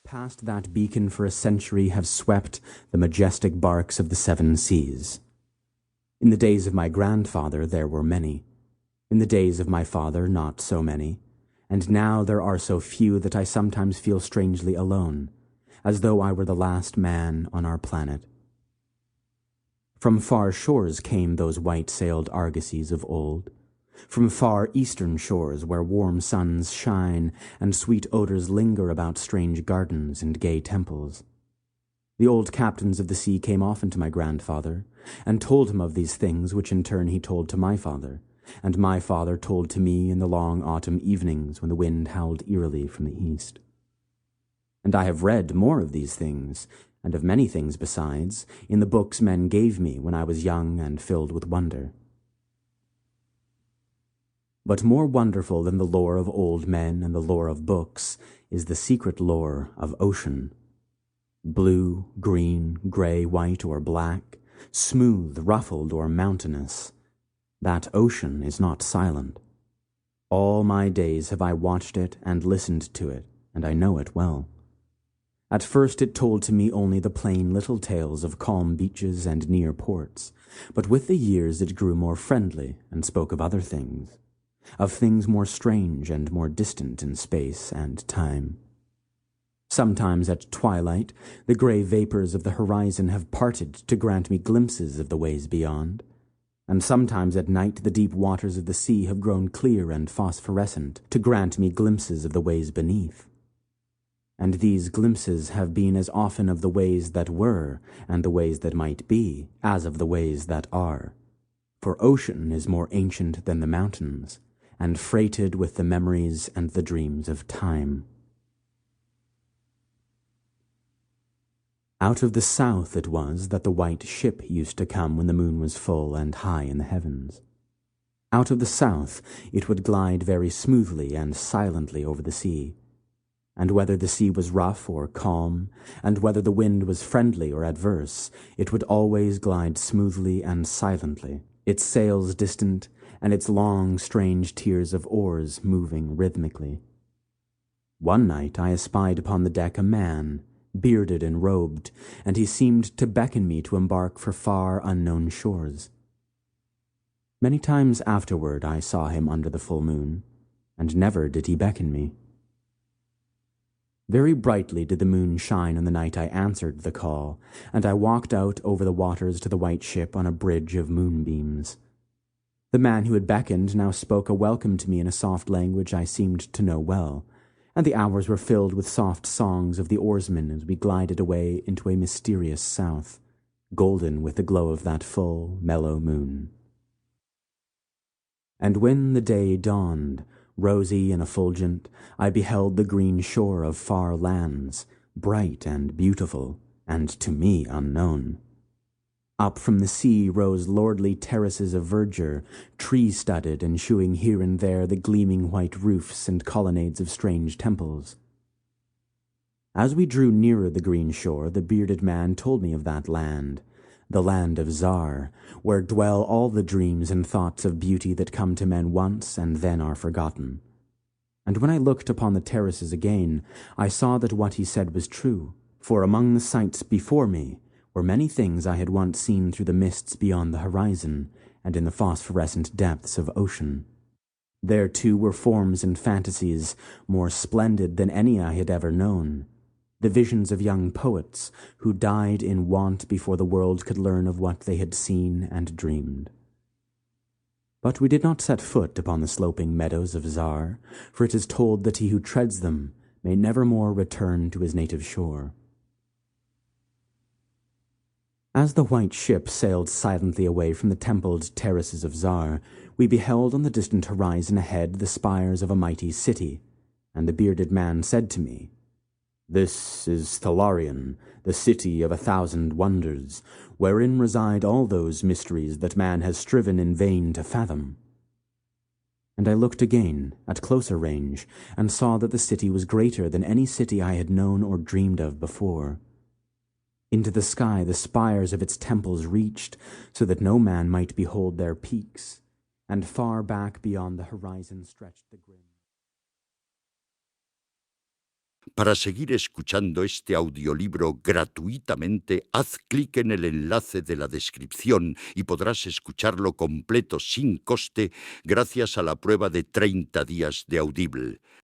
Past that beacon for a century have swept the majestic barks of the seven seas. In the days of my grandfather there were many. In the days of my father not so many. And now there are so few that I sometimes feel strangely alone, as though I were the last man on our planet. From far shores came those white-sailed argosies of old, from far eastern shores where warm suns shine and sweet odors linger about strange gardens and gay temples. The old captains of the sea came often to my grandfather, and told him of these things, which in turn he told to my father, and my father told to me in the long autumn evenings when the wind howled eerily from the east. And I have read more of these things, and of many things besides, in the books men gave me when I was young and filled with wonder. But more wonderful than the lore of old men and the lore of books is the secret lore of ocean. Blue, green, gray, white, or black, smooth, ruffled, or mountainous, that ocean is not silent. All my days have I watched it and listened to it, and I know it well. At first it told to me only the plain little tales of calm beaches and near ports, but with the years it grew more friendly and spoke of other things, of things more strange and more distant in space and time. Sometimes at twilight the gray vapors of the horizon have parted to grant me glimpses of the ways beyond, and sometimes at night the deep waters of the sea have grown clear and phosphorescent to grant me glimpses of the ways beneath. And these glimpses have been as often of the ways that were and the ways that might be as of the ways that are, for ocean is more ancient than the mountains, and freighted with the memories and the dreams of time. Out of the south it was that the white ship used to come when the moon was full and high in the heavens. Out of the south it would glide very smoothly and silently over the sea, and whether the sea was rough or calm, and whether the wind was friendly or adverse, it would always glide smoothly and silently, its sails distant, and its long, strange tiers of oars moving rhythmically. One night I espied upon the deck a man, bearded and robed, and he seemed to beckon me to embark for far unknown shores. Many times afterward I saw him under the full moon, and never did he beckon me. Very brightly did the moon shine on the night I answered the call, and I walked out over the waters to the white ship on a bridge of moonbeams. The man who had beckoned now spoke a welcome to me in a soft language I seemed to know well, and the hours were filled with soft songs of the oarsmen as we glided away into a mysterious south, golden with the glow of that full, mellow moon. And when the day dawned, rosy and effulgent, I beheld the green shore of far lands, bright and beautiful, and to me unknown. Up from the sea rose lordly terraces of verdure, tree-studded and shewing here and there the gleaming white roofs and colonnades of strange temples. As we drew nearer the green shore, the bearded man told me of that land, the land of Zar, where dwell all the dreams and thoughts of beauty that come to men once and then are forgotten. And when I looked upon the terraces again, I saw that what he said was true, for among the sights before me were many things I had once seen through the mists beyond the horizon and in the phosphorescent depths of ocean. There, too, were forms and fantasies more splendid than any I had ever known, the visions of young poets who died in want before the world could learn of what they had seen and dreamed. But we did not set foot upon the sloping meadows of Zar, for it is told that he who treads them may never more return to his native shore. As the white ship sailed silently away from the templed terraces of Zar, we beheld on the distant horizon ahead the spires of a mighty city, and the bearded man said to me, "This is Thalarion, the city of 1,000 wonders, wherein reside all those mysteries that man has striven in vain to fathom." And I looked again, at closer range, and saw that the city was greater than any city I had known or dreamed of before. Into the sky the spires of its temples reached, so that no man might behold their peaks, and far back beyond the horizon stretched the grim. Para seguir escuchando este audiolibro gratuitamente, haz clic en el enlace de la descripción y podrás escucharlo completo sin coste gracias a la prueba de 30 días de Audible.